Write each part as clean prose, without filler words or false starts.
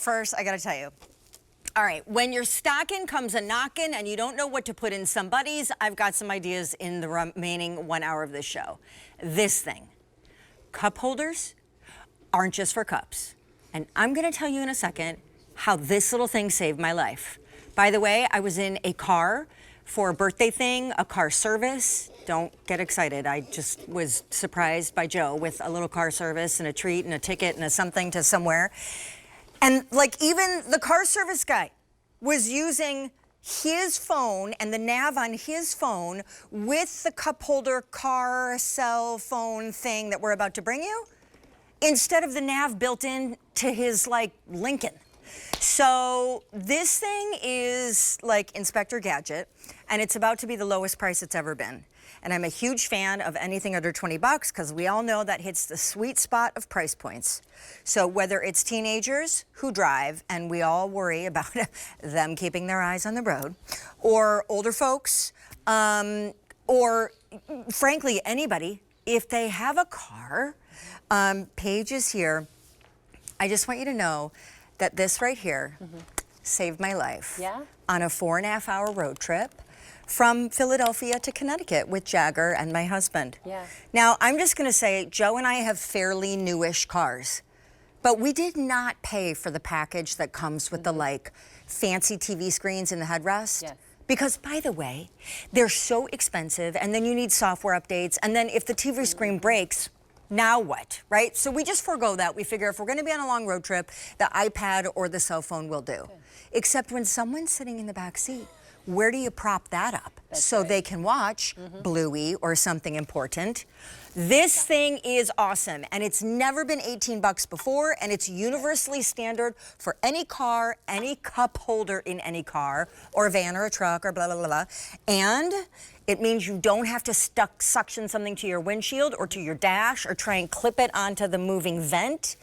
first, I gotta tell you. All right, when your stocking comes a-knocking and you don't know what to put in somebody's, I've got some ideas in the remaining 1 hour of this show. This thing, cup holders aren't just for cups. And I'm gonna tell you in a second how this little thing saved my life. By the way, I was in a car for a birthday thing, a car service. Don't get excited. I just was surprised by Joe with a little car service and a treat and a ticket and a something to somewhere. And like even the car service guy was using his phone and the nav on his phone with the cup holder car cell phone thing that we're about to bring you, instead of the nav built in to his like Lincoln. So this thing is like Inspector Gadget, and it's about to be the lowest price it's ever been. And I'm a huge fan of anything under 20 bucks because we all know that hits the sweet spot of price points. So whether it's teenagers who drive and we all worry about them keeping their eyes on the road, or older folks, or frankly, anybody, if they have a car, Paige is here. I just want you to know that this right here saved my life. Yeah? On a 4.5 hour road trip from Philadelphia to Connecticut with Jagger and my husband. Yeah. Now, I'm just gonna say, Joe and I have fairly newish cars, but we did not pay for the package that comes with the like fancy TV screens in the headrest. Yes. Because by the way, they're so expensive, and then you need software updates, and then if the TV screen breaks, now what, right? So we just forego that. We figure if we're gonna be on a long road trip, the iPad or the cell phone will do. Except when someone's sitting in the back seat, where do you prop that up so they can watch Bluey or something important? This thing is awesome, and it's never been 18 bucks before, and it's universally standard for any car, any cup holder in any car, or a van or a truck or blah, blah, blah, blah. And it means you don't have to suction something to your windshield or to your dash or try and clip it onto the moving vent.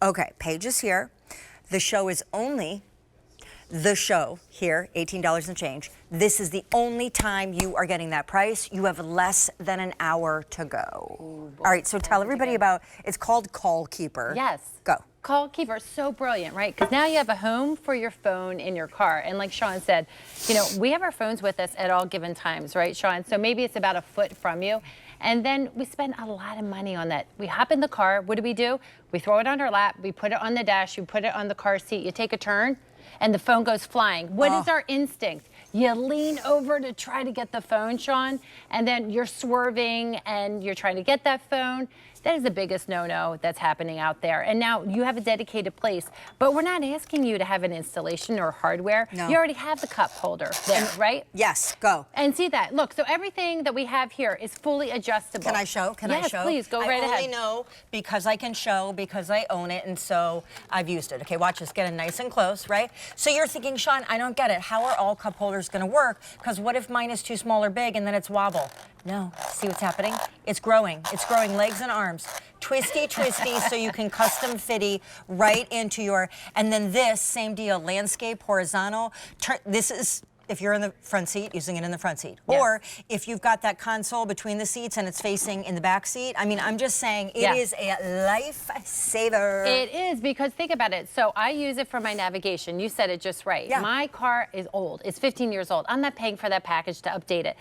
Okay, Paige is here. The show is only the show here, $18 and change. This is the only time you are getting that price. You have less than an hour to go. Ooh, all right, so tell everybody about, it's called Kall Keeper. Yes. Go. Kall Keeper, so brilliant, right? Because now you have a home for your phone in your car. And like Sean said, you know, we have our phones with us at all given times, right, Sean? So maybe it's about a foot from you. And then we spend a lot of money on that. We hop in the car, what do? We throw it on our lap, we put it on the dash, you put it on the car seat, you take a turn, and the phone goes flying. What is our instinct? You lean over to try to get the phone, Sean, and then you're swerving and you're trying to get that phone. That is the biggest no-no that's happening out there. And now you have a dedicated place, but we're not asking you to have an installation or hardware. No. You already have the cup holder there, right? Yes, go. And see that. Look, so everything that we have here is fully adjustable. Can I show? Can I show? Yes, please, go right ahead. I only know because I can show, because I own it, and so I've used it. Okay, watch this, get it nice and close, right? So you're thinking, Sean, I don't get it. How are all cup holders gonna work? Because what if mine is too small or big and then it's wobble? No, see what's happening? It's growing legs and arms. Twisty, so you can custom fitty right into your, and then this, same deal, landscape, horizontal. This is, if you're in the front seat, using it in the front seat. Yes. Or if you've got that console between the seats and it's facing in the back seat. I mean, I'm just saying, it is a lifesaver. It is, because think about it. So I use it for my navigation. You said it just right. Yeah. My car is old. It's 15 years old. I'm not paying for that package to update it,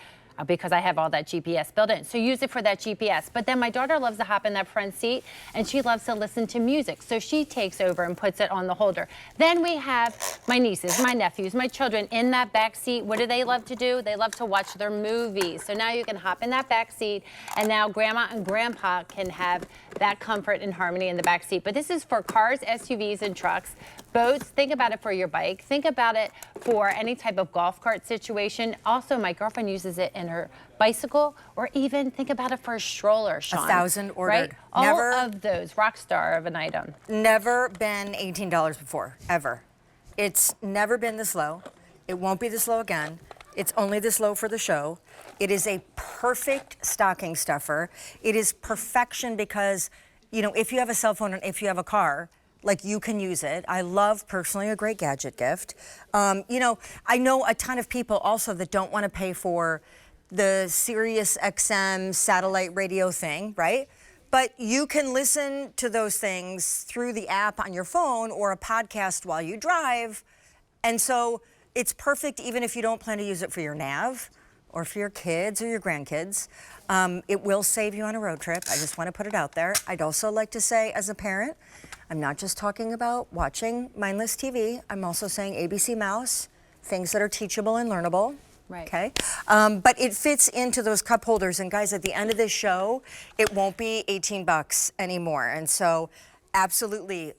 because I have all that GPS built in. So use it for that GPS. But then my daughter loves to hop in that front seat, and she loves to listen to music. So she takes over and puts it on the holder. Then we have my nieces, my nephews, my children in that back seat. What do they love to do? They love to watch their movies. So now you can hop in that back seat, and now grandma and grandpa can have that comfort and harmony in the back seat. But this is for cars, SUVs, and trucks. Boats, think about it for your bike. Think about it for any type of golf cart situation. Also, my girlfriend uses it in her bicycle, or even think about it for a stroller, Sean. 1,000 ordered. Right? Never, all of those, rock star of an item. Never been $18 before, ever. It's never been this low. It won't be this low again. It's only this low for the show. It is a perfect stocking stuffer. It is perfection because, you know, if you have a cell phone and if you have a car, like, you can use it. I love, personally, a great gadget gift. You know, I know a ton of people also that don't want to pay for the Sirius XM satellite radio thing, right? But you can listen to those things through the app on your phone or a podcast while you drive. And so it's perfect even if you don't plan to use it for your nav or for your kids or your grandkids. It will save you on a road trip. I just want to put it out there. I'd also like to say, as a parent, I'm not just talking about watching mindless TV. I'm also saying ABC Mouse, things that are teachable and learnable. Right. Okay. But it fits into those cup holders. And guys, at the end of this show, it won't be 18 bucks anymore. And so absolutely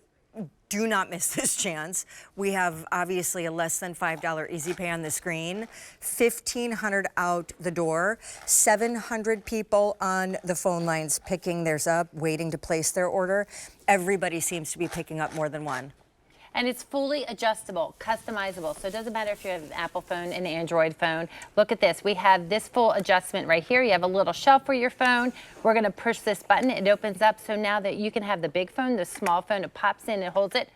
do not miss this chance. We have obviously a less than $5 easy pay on the screen, 1,500 out the door, 700 people on the phone lines picking theirs up, waiting to place their order. Everybody seems to be picking up more than one. And it's fully adjustable, customizable. So it doesn't matter if you have an Apple phone, an Android phone. Look at this. We have this full adjustment right here. You have a little shelf for your phone. We're going to push this button. It opens up. So now that you can have the big phone, the small phone, it pops in, it holds it.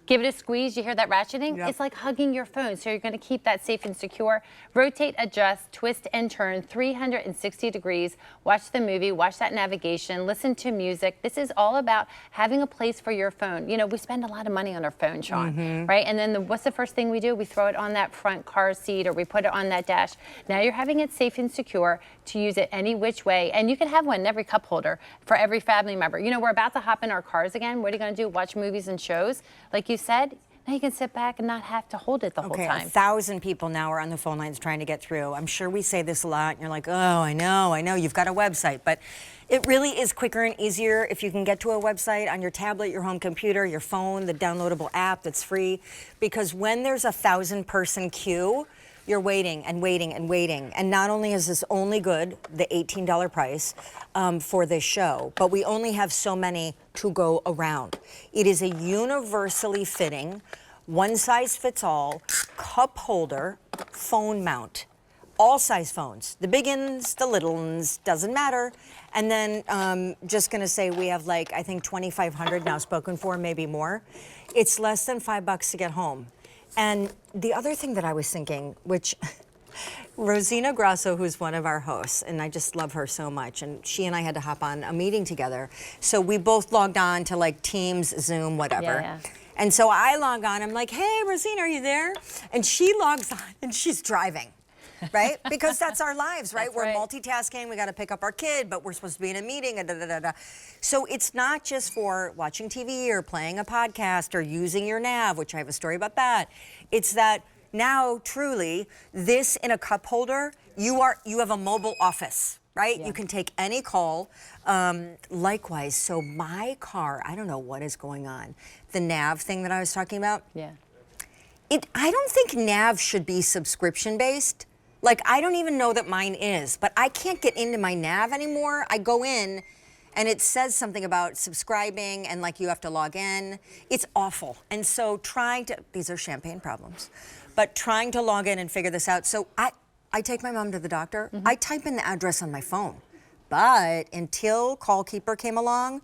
Give it a squeeze. You hear that ratcheting? Yep. It's like hugging your phone. So you're going to keep that safe and secure. Rotate, adjust, twist, and turn 360 degrees. Watch the movie, watch that navigation, listen to music. This is all about having a place for your phone. You know, we spend a lot of money on our phone, Sean, right? And then what's the first thing we do? We throw it on that front car seat or we put it on that dash. Now you're having it safe and secure to use it any which way. And you can have one in every cup holder for every family member. You know, we're about to hop in our cars again. What are you going to do? Watch movies and shows? Like you said, now you can sit back and not have to hold it the whole time. 1,000 people now are on the phone lines trying to get through. I'm sure we say this a lot, and you're like, oh, I know, you've got a website. But it really is quicker and easier if you can get to a website on your tablet, your home computer, your phone, the downloadable app that's free. Because when there's a 1,000-person queue, you're waiting and waiting and waiting. And not only is this only good, the $18 price for this show, but we only have so many to go around. It is a universally fitting, one-size-fits-all cup holder phone mount. All size phones, the big ones, the little ones, doesn't matter. And then just gonna say we have like, I think 2,500 now spoken for, maybe more. It's less than $5 to get home. And the other thing that I was thinking, which Rosina Grasso, who's one of our hosts, and I just love her so much, and she and I had to hop on a meeting together. So we both logged on to like Teams, Zoom, whatever. Yeah. And so I log on, I'm like, hey, Rosina, are you there? And she logs on and she's driving. Right? Because that's our lives, right? That's We're right. multitasking, we got to pick up our kid, but we're supposed to be in a meeting, and da, da, da, da. So it's not just for watching TV or playing a podcast or using your nav, which I have a story about that. It's that now, truly, this in a cup holder, you have a mobile office, right? Yeah. You can take any call. Likewise, so my car, I don't know what is going on. The nav thing that I was talking about, Yeah. I don't think nav should be subscription-based. Like, I don't even know that mine is, but I can't get into my nav anymore. I go in, and it says something about subscribing, and like you have to log in. It's awful. And so these are champagne problems, but trying to log in and figure this out. So I take my mom to the doctor. I type in the address on my phone. But until Kall Keeper came along,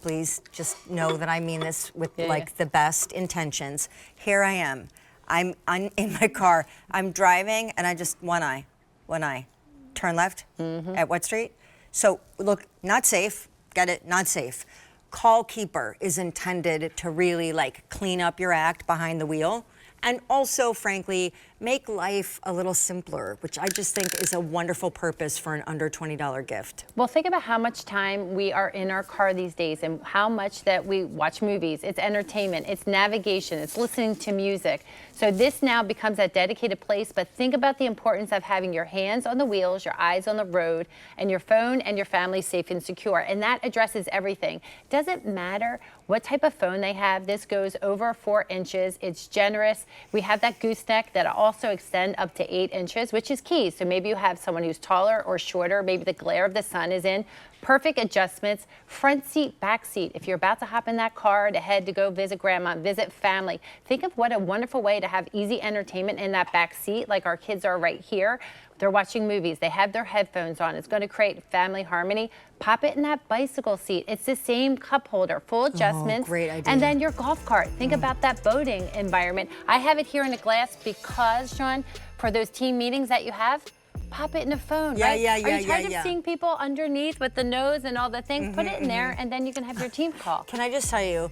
please just know that I mean this with the best intentions. Here I am. I'm in my car. I'm driving, and I just one eye, turn left at what street? So look, not safe. Get it? Not safe. Kall Keeper is intended to really like clean up your act behind the wheel, and also, frankly, make life a little simpler, which I just think is a wonderful purpose for an under $20 gift. Well, think about how much time we are in our car these days and how much that we watch movies. It's entertainment, it's navigation, it's listening to music. So this now becomes a dedicated place, but think about the importance of having your hands on the wheels, your eyes on the road, and your phone and your family safe and secure. And that addresses everything. Doesn't matter what type of phone they have. This goes over 4 inches. It's generous. We have that gooseneck that also extend up to 8 inches, which is key. So maybe you have someone who's taller or shorter. Maybe the glare of the sun is in. Perfect adjustments. Front seat, back seat. If you're about to hop in that car to head to go visit grandma, visit family, think of what a wonderful way to have easy entertainment in that back seat, like our kids are right here. They're watching movies. They have their headphones on. It's going to create family harmony. Pop it in that bicycle seat. It's the same cup holder, full adjustments. Great idea. And then your golf cart. Think about that boating environment. I have it here in a glass because, Sean, for those team meetings that you have, pop it in a phone, Yeah, right? yeah, Are yeah, you tired yeah, of seeing people underneath with the nose and all the things? Put it in there, and then you can have your team call. Can I just tell you,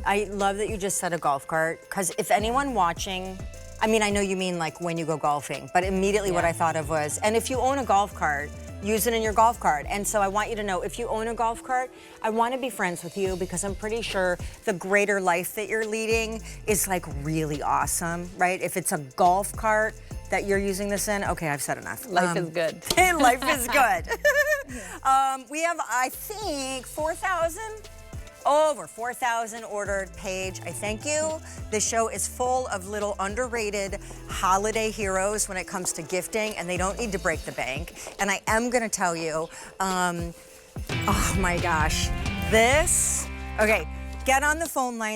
I love that you just said a golf cart, because if anyone watching, I mean, I know you mean like when you go golfing, but immediately what Yeah. I thought of was, and if you own a golf cart, use it in your golf cart. And so I want you to know, if you own a golf cart, I want to be friends with you, because I'm pretty sure the greater life that you're leading is like really awesome, right? If it's a golf cart that you're using this in, okay, I've said enough. Life is good. Life is good. We have, I think, 4,000? Over 4,000 ordered. Paige, I thank you. This show is full of little underrated holiday heroes when it comes to gifting, and they don't need to break the bank. And I am gonna tell you, oh my gosh, this, okay, get on the phone line.